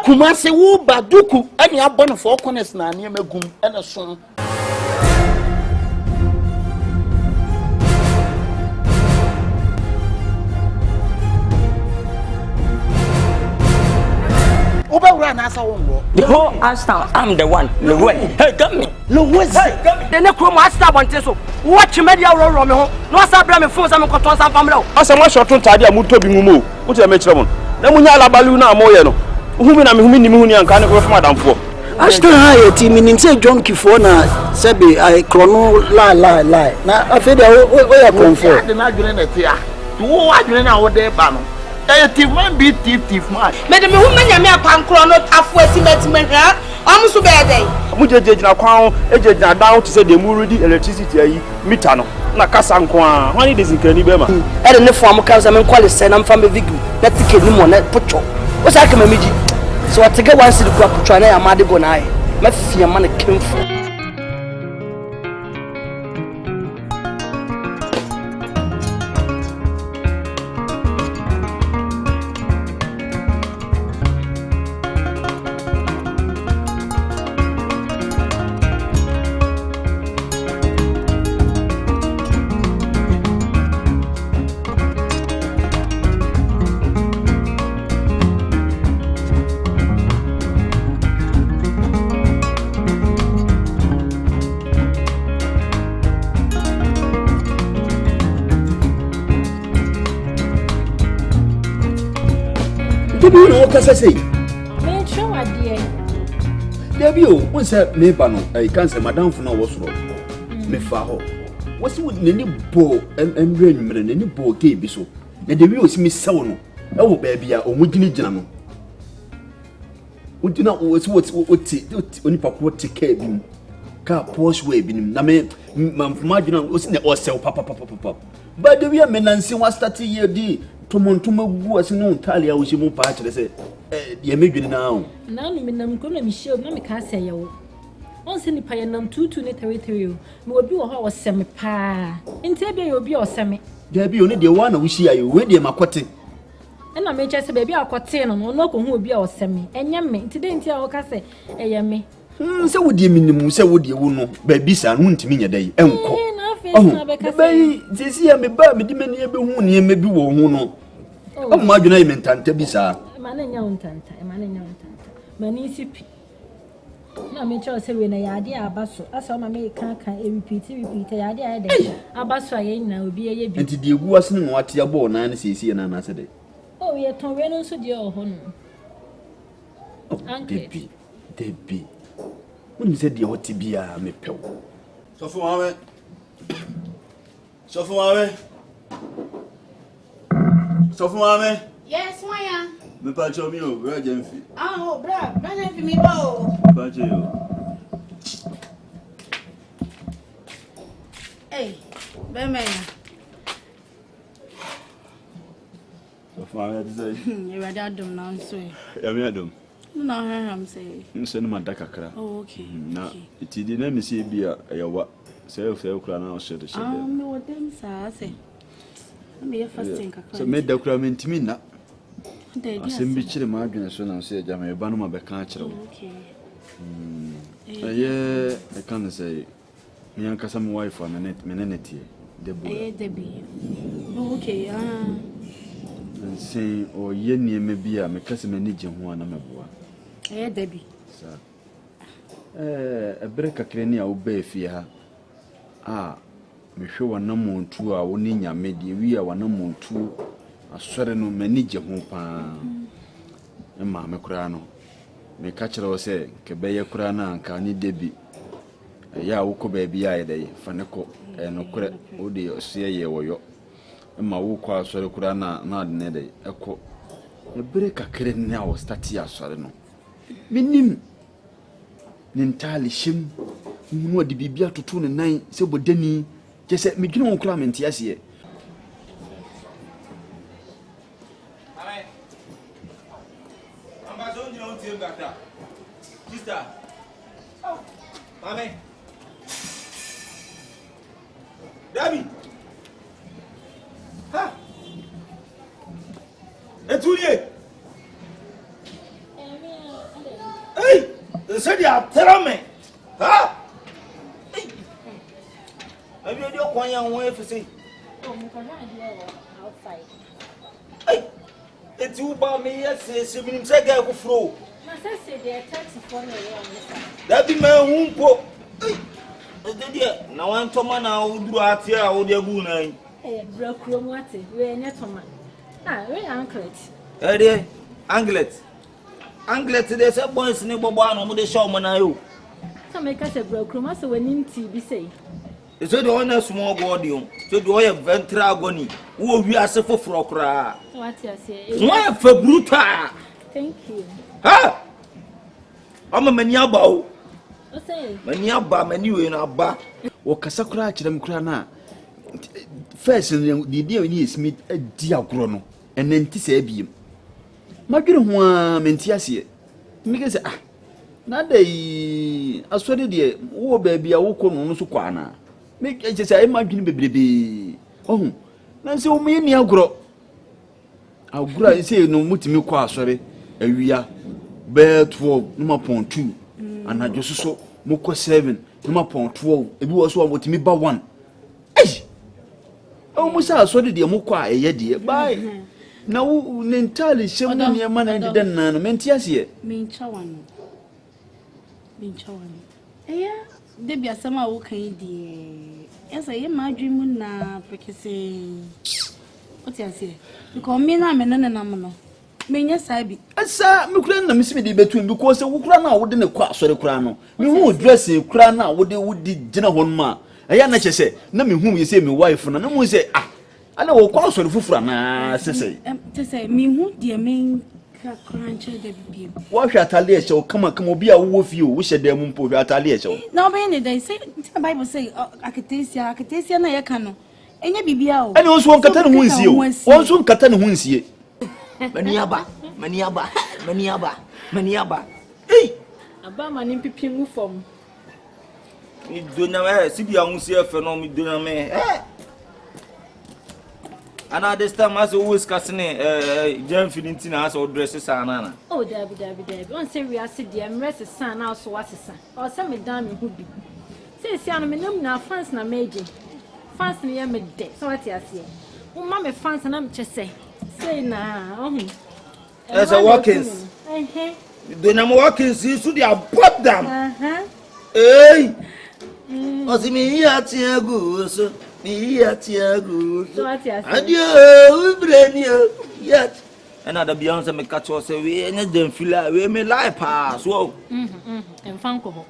Kumase wo baduku ani abon for corners na ne magum ene so Oba na asa wongo the whole Ashtown I'm the one Lowe hey come me Lowe the ne krom Ashtown bonte so watch media ro me ho no asa bra me phone sa me koton sa family o asa mo shortun tade a muto bi ngumo wo te me kire mo na munya alabalu na amoye no humi na me humi ni me huni anka ne ko from adamfo Ashtown high team nim say John Kifo na sebe I chrono la na afede o ya comfort de na dwene na tia wo adwene na wo de ba no thief man be thief man me de me hu manya me akwankro no afo asimetime hwa amso be dey mu jejejina kwan ejejina down to say the mu ready electricity ayi meter no na kasa nko a hwani de zinkani be ma e de ne fo am kan sa me kwale se na mfa me vigu na tike ni mo na pocho o sa ka me meji so atege wan sidi kwa pocho na ya ma de go na ai ma fia ma na kemfo Debi no kasa sei. me show adie Debi o won say me ba no e kan say madam fu na wo soro. Me fa ho. Wasi wo nani bo emre nwumre nani bo ke bi so. Na debi o si mi sawo no. E wo ba bia o mugini gina no. Udina o si wo ti onipa ko ti ka bi mu. Ka Porsche way bi nim na me mamfuma gina o si ne o sew papa. Ba debi a menansi wa start year di tomontoma gu asino Italia wo shimu pa kire se ye medwini na o na no menam ko na mi show na me ka se ye wo on se ni pa ye nam tutu ne territory o me obi wo ha wo se me pa nte bia ye obi o se me da bi oni de wa na wo shi ayo we de makote na me che se be bia akote no no ko hu obi o se me enye me nte de nti a wo ka se eye me se wo de minimu se wo de wo no ba bi sa no ntimi nya dai enko na be ka se bai sisi ya me ba me di mani ebe hu ne me bi wo hu no o ma adwuna yi mentanta bi sa ma na nya untanta mani sipi na me che se we na yade abaso asa ma me kan repeat yade ya de abaso aye nyina obi ye bi enti de egu asene no ate abo na ne sisi na na se de oh ye ton we no so de o ho no debi woni se de hoti bia me pew Sofo mawe yes waya me pa cho mi o bra jemfi oh bra jemfi mi ba o pa che yo eh be me Sofo mawe dizai you ready adom now so ya mi adom na ham say nse no madaka kra oh okay na itidi na mi se bia yawa se kura na o shede me wo dem sa say me fasting kakra so me da kura me ntimi na dey asem bi kire ma adwene so na se jama e ba no ma be kan kire wo okay e kan say mi an kasa mo wife na net me netie Deborah Debbie okay nse o ye nieme bia me kasa me ni je ho na meboa Debbie sa ebre kakre ni a wo ba fie ha me hwe wana montu a wo ni nyame de wi a wana montu asore no mani je ho pa ma me kura no me ka kire wo se ke be ye kura na anka ni Debbie ya wo ko ba bia ye dai fa ne ko no kure o de so ye woyo ma wo ko asore kura na de ne dai eko ebre kakre ni a wo start ya asore no minim nintali shim mu de bibia tutu ne nan se bodani je se medwene won kula menti ase amen amba zo ndino ntie ngata sister oh amen Dami ha said you tell me. Huh? Maybe you don't want your way to say. Oh, my God, outside. Hey, it's you about me, yes, you mean say go through. My sister, they're 34 years old. That be my womb po. Now I'm Toma now, do out here, or the goon. Eh, broke room, what? We're not Toma. Ah, we're anklet. Hey, Anglet. Anglet, there's a boy's neighbor on the show, man. I Some make us a broke room, so when in TV say. Is it on a small body? So do I have ventra agony? Who we are so for frocra? What you say? Why for bruta? Thank you. Ha! I'm a maniabo. What's say? Maniaba, manu in a bar. O kasakura chirem kura na. First the dear ni Smith a dia grono and then tise bi. Magire ho mentiasie. Make say ah. Na dey asori de wo ba bia wo ko no so kwa na. Make say I imagine bebrebe. Oh. Na say o me ni agro. Agro say no mutimi kwa asori awia. Be 12 no pon 2. Anajo so moko 7 no pon 12. Ebi wo so mutimi ba 1. Ei. O musa asori de moko a eye de. Bye. Na wo nentale hyem no ne ma na de na no mentiasie. Minchawan. Eh, debi asama wo kan di. Esa ye ma adwemu na pekese. Oti ase. Because me na na mo. Me nya sabi. Asa me kura na misimi de betu because wo kura na wo de ne kwa asori kura no. Me hu dressing kura na wo de gina hon ma. Eya na chese na me hu ye say me wife na mo say ah. Ana wo kwa asori fufura na sese. Tese me hu de me crunch de bi. Wo hwa atale e che kama obi a wo fie wo hye da mu mpo hwa atale e che. Na obe ne dey say the Bible say aketesia na ye ka no. Enya bibia o. Ani won nkata ne hu nsie o. Won so nkata ne hu nsie. Maniaba. Hey! Aba mani pipi mu fom. Mi dona si bia hu se fe no mi dona me. Ana this time as always casting jam feeling as or dresses sana. Oh, Debbie. On say we are sit there, rest son now so what's son. Or some me damn who be. Say, I mean, now fans na major. Fans near me dead. So what you say? Oh, mamma fans and I'm just say na. As a Watkins. The number Watkins is to the above them. Hey! Was me here, Tiago? Tiago. So what you say? Adieu, Brenio. Yet. Another Beyonce me catch us away and then feel we may lie pass. Whoa. And Fanko.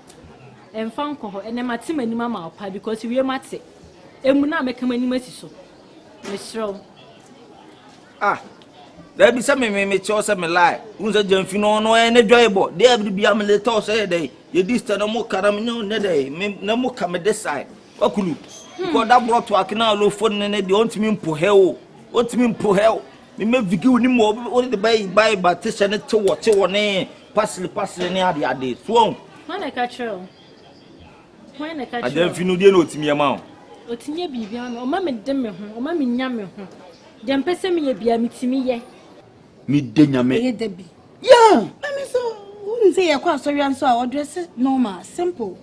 And then my team and mamma, because we are matzy. And we not make many messages. So. Miss Rowe. Ah. There be some me chose me lie. Who's a jump no enjoyable. There be a little say day. You distant no more caramino ne day. No more come this side. Okulu. Because that brought to Akina low phone and they don't mean po hell. What mean po hell? Me make video ni more only the buy but this and to watch your name. Pass any other day. Swung. When I catch you. I don't feel no dear no to me amount. What in your baby, or mammy demme, or mammy yammer. Then pesa me be a mitimi ye. Me denya me. Debbie. Yeah. I so wouldn't say a cross or answer or dress it normal, simple.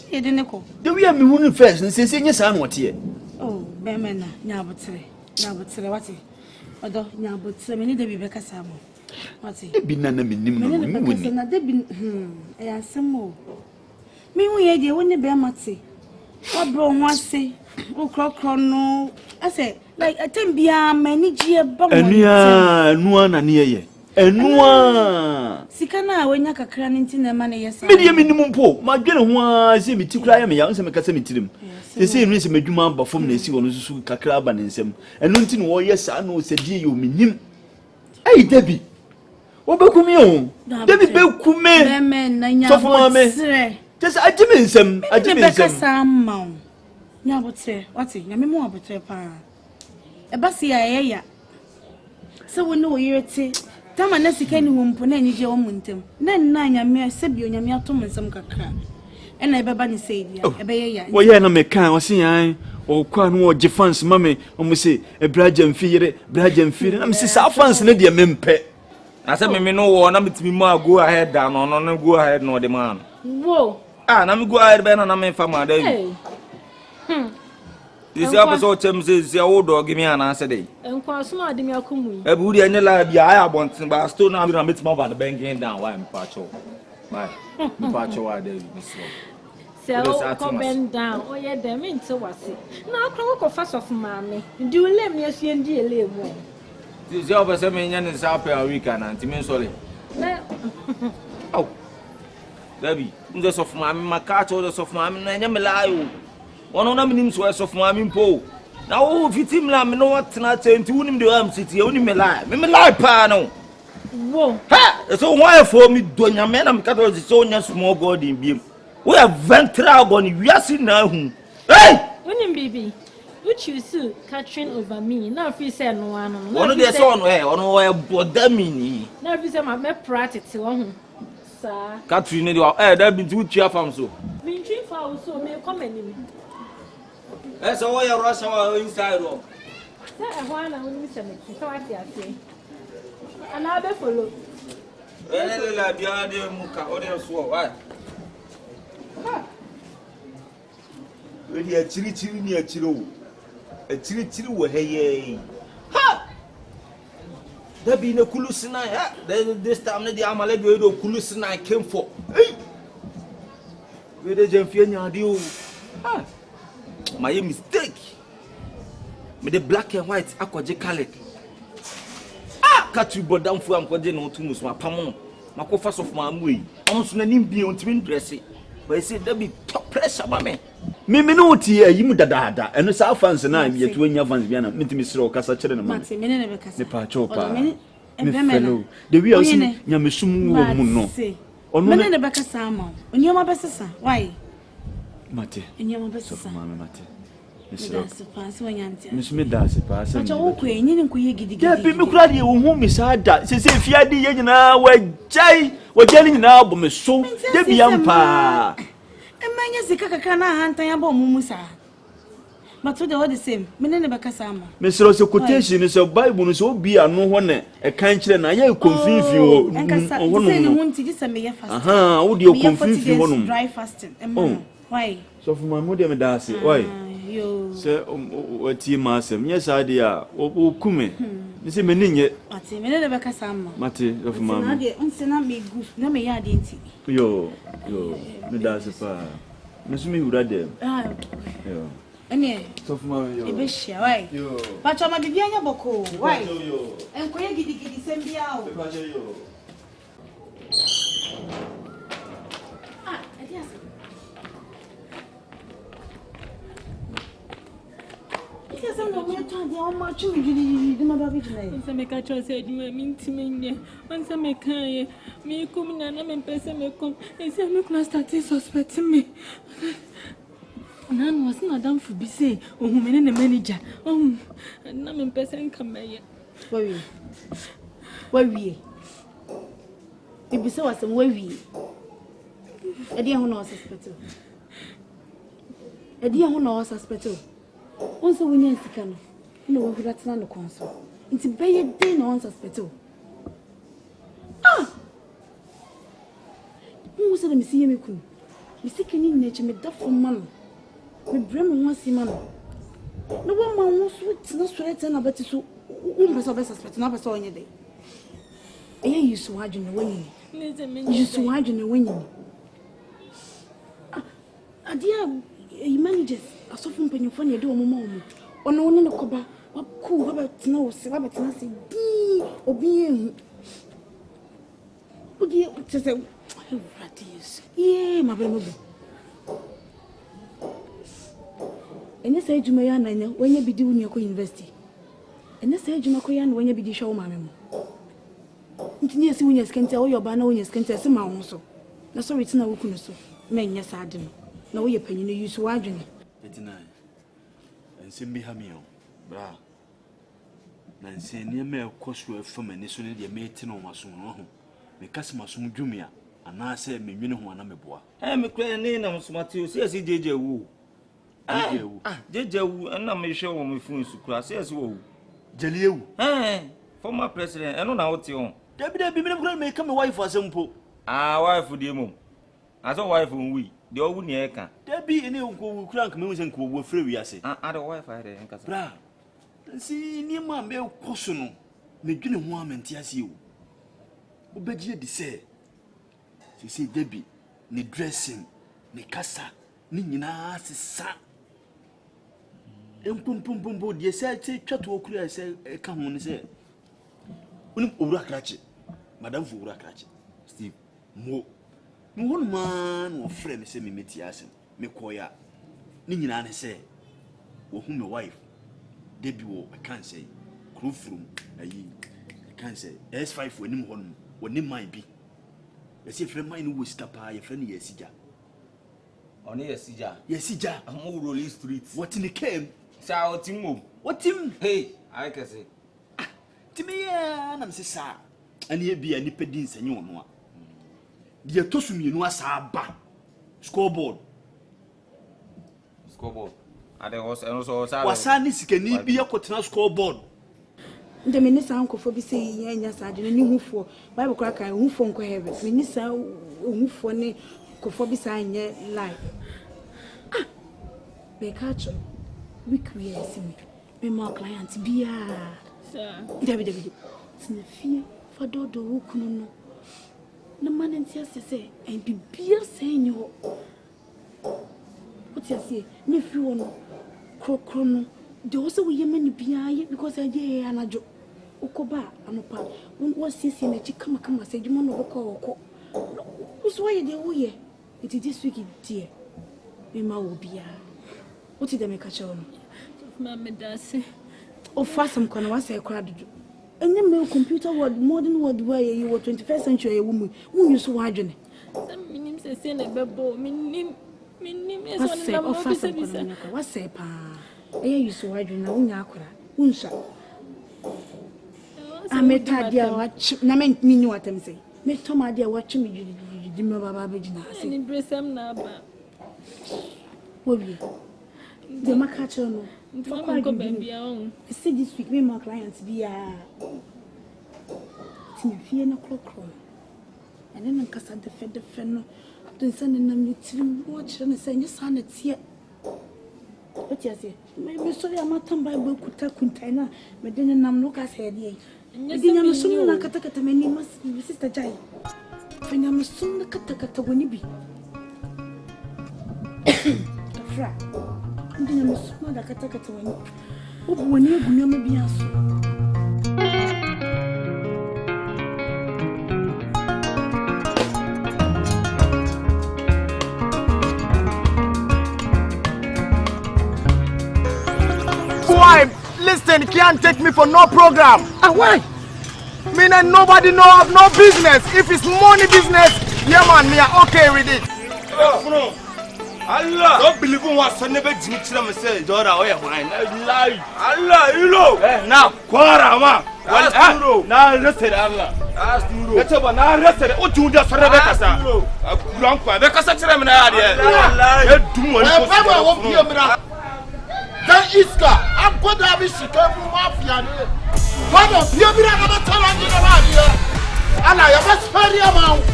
You didn't call. The we are me who first and say yes and what here. Oh, Bemena, Nabotre, what it? Although Nabotre, many Debbie Becca Samo. What's it? Be none of me, Not Debbie, and some more. Me, we dear, when the bear matty. What bro wants say? Oh, crock, no. I say, like a 10 beer, many dear bum. And one near ye. And one. Sikana, when you can cram into the money, yes. Media minimum po. My girl was me to cry me young some cassimitim. The same reason made you man perform the sea on the Cacraban and some. And nothing war, yes, I know, said you mean him. Hey, Debbie. What about me? Debbie Belkume, men, so for me. Just I didn't some. I didn't some mount. Now, what's say? What's it? Yammy more but a bassy, ya. So we know you're it. Tama nasi kani wumpone ni je omuntem. Na nna nya me sebio nya me atom nsem kakra. E na ebeba ni say dia. Ebeye ya. Wo ye na me kan wo se yan. O kwa no je fans mame o mo se e braja mfiyere na me se sa fans ne de mempe. I said me no wo na metimi ma go ahead down no go ahead no the man. Whoa. Ah, na me go ahead ben na me fama da yi. This episode says your old dog give me an answer day. And Quasma de Miakumu. E budi anya la bia I want but still now me meet my the bank down why me pacho. Why? Me pacho I dey So come bend down. Oh yeah, them into was it. Now I go fast of mammy. Do let me see and dear live. This your person me nya in South Africa na ntimi sorry. Oh. Debbie, just of mammy my cat or just of mammy na nya me lie. One of them names was of mammy po. Now if you team la me know what na say nti wonim de am city wonim me lie pa no. Whoa. Ha, so why for me do nya me na me cat was so nya small god in biem. We are ventral gone we are see now. Hey! Wonim baby. Which you see Catherine over me. Now if you say no one. One of the son on bother me. Now if you say my practice one. Sir. Catherine that be too cheap am so. Me tree for so me come in. That's all your rush inside room. Sir, I want to miss me. So I say. And I be follow. La dia de muka o de so why? We dey chiri ni achiro wo. A chiri wo heye. Ha! That be na kulusina ha. This time na the amale be do kulusina came for. Hey! We dey jemfie nya de o. Ha! My mistake. Me the black and white akwaje colored. Ah, catch you but down for am kwaje no tumus ma pam no. Makofa of my amwe. Am so na nimbi ontimi dress. But I say there be top pressure ba me. Me no tie ayi mu dadaada. Eno sa fans na me yetu anya fans bia na mitimi sire o kasa kire na ma. Mate me ne be kasa. Ne pa chopa. Me fellow. The we also nyamesum wo mu no. Ono me ne be kasa ama. Onyoma be sesa. Why? Mate. Onyoma be sesa. Mama mate. Miss me das pa se. Acha wo ko enyi nko ye gidigidi. Ya bi me kura de wo hu mi sa da. Se fiade ye nyina wajai nyina bo me so. De bi ampa. Emanya zika kaka na hantan ya ba omumu sa. But to the same. Me ne be kasa ama. Me sero se quotation so Bible no so obi anu ho ne e kan kire na ya confusion wo. Ho no. Se ne hunti di se me ye fast. Aha, wo de confusion ho no. Dry fasting. Why? So for my mother me da se. Why? Yo. Se wati ma asem. Yes idea. O kume. Ni se me ninye. Ati me ne be kasa ama. Mate, so for my. Na de onse na me gu. Na me ya de nti. Yo. Me da se pa. Me so me hura dem. Yo. Ene. So for my yo. E be share why? Yo. But chama bibi anya boko. Why? Yo. Enko ye gidigidi sembia o. Pa yo. Some no me to dey on match you do my baby tonight. Once me catch us say you mean timenya. Once me kan me come na me pese me come. E say me class start suspect me. Na no was na dam for be say ohun me ne manager. Na me pese nka meye. Wawie. Bibi say was wawie. E dey ho na suspect. E dey ho na suspect. Once we need to come, no one would attend the console. It's a bad day, no one's hospital. Ah! Who was the Missy Miku? Missy can in nature, me duff for man. Me brim once, man. No one man wants to not sweat and about to so. Almost of us suspect, never saw any day. I hear you so hard in the winning. You so hard in the winning. Ah, dear, you manages. So from penny for you do a moment. Or no one in the coba, what cool about snow, Sabbath, nothing, or being. Would you just say, yeah, my baby. And this age, my aunt, when you be doing your university. And this age, my coyan, when you be the show, mamma. Yes, when you can tell your banner, when you can tell some also. No, sorry, it's no woman, so. Men, yes, I didn't. No, your penny, you use waging. 89 and send me hamio bra na send near me cosro from any so near mating on my son me customer sum jumia and I say me win one ameboa Me clear name am smati say JJ wu JJ wu and na me show on my phone su kra say wo Jalieu former president and na what you Debbie me come wife for simple wife di mum As a wife on we, the old near can. There be any uncle crank me and go free, we say. Other wife, I think. Bra, see, near my mail caution, the guinea woman tears you. Obey the say. She say, Debbie, ni dressing, ni casa, ni na sa. Pum, dear, say, chat to Okra, say, come on, say. Ura cratchet, Madame Fura cratchet. Steve, mo. One man or friend say me metiasim, me koya. Nina say, or whom a wife. Debut, I can't say. Crew from a ye. I can't say. S5 for him one, when him might be. As if friend mine will stop by a friend, yes, Sija. On here, Sija. Yes, Sija. I'm all rolling streets. What in the camp? Sao Timo. What him? Hey, I can say. Timmy, I'm say, and here be a nippedins and you know. Dear Tosumi, no saba. Scoreboard. And there was also Wasanis can be a cotton scoreboard. The minister uncle for be saying, yes, I didn't know who for Bible cracker, who phone coheres. Minister who for ne for be saying, yeah, life. Ah, be catch we create me more clients be David. It's in the fear for Dodo who couldn't know. No man and say, and be beer saying you. What you say? If you want chrono, there also we many beer because I did an adjo. Okoba, and opa. What's this in a chicken? Come and say, you want to call. Who's why they were here? It is this week, dear. Mima will be. What did they make a show? Mamma does. Oh, fast some corner was a crowd. And then my computer word modern word where you were 21st century woman who you so wide. Some meaning say a bebo, meaning what's say, pa? I you so wide now, Yakura, Unsha. I met her dear watch, Nament mean what I'm saying. Met Tom, dear, watching me, you didn't know about Virginia. And embrace them now. What be the Macacho? I said this week, me more clients be fear no clock room. And then I cast the fed then sending them to watch and say, your son, it's here. What you say? Maybe sorry, I'm not by book to container, but then I'm look as head ye. And I'm assuming I cut a many must be Sister Jai. When I'm assuming the cut when you be. And then I'm assuming that I cut when you never be answered. Listen, can't take me for no program. And why? Me and nobody know of no business. If it's money business, yeah man, me are okay with it. Allah, don't believe in what son never did to say, Dora, oh yeah, Allah, you know. Now, Quara, ma. Now, listen, Allah. Let's have an arrested. Oh, you just for Rebecca. Blanca, because I'm an idea. Then Iska, I'm going to have a chicken mafia. Father, you be another talent in the radio. And I am a very amount.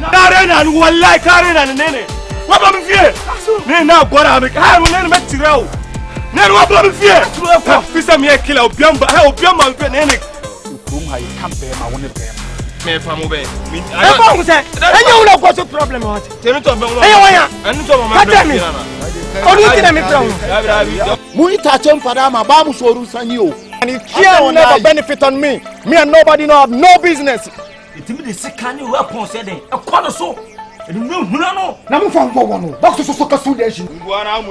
Arena and one like Arena and Nene. What am I fear? Now, what am I? I will never met you. Never what am I fear? Fisa me a killer, Biamba, help your man, Nene. Whom I can't pay my one of them. Me from away. I know what's the problem. And it can never benefit on me. Me and nobody know have no business. It means the second weapon said a corner so. And no, Namu from one. Box of soccer foundation. I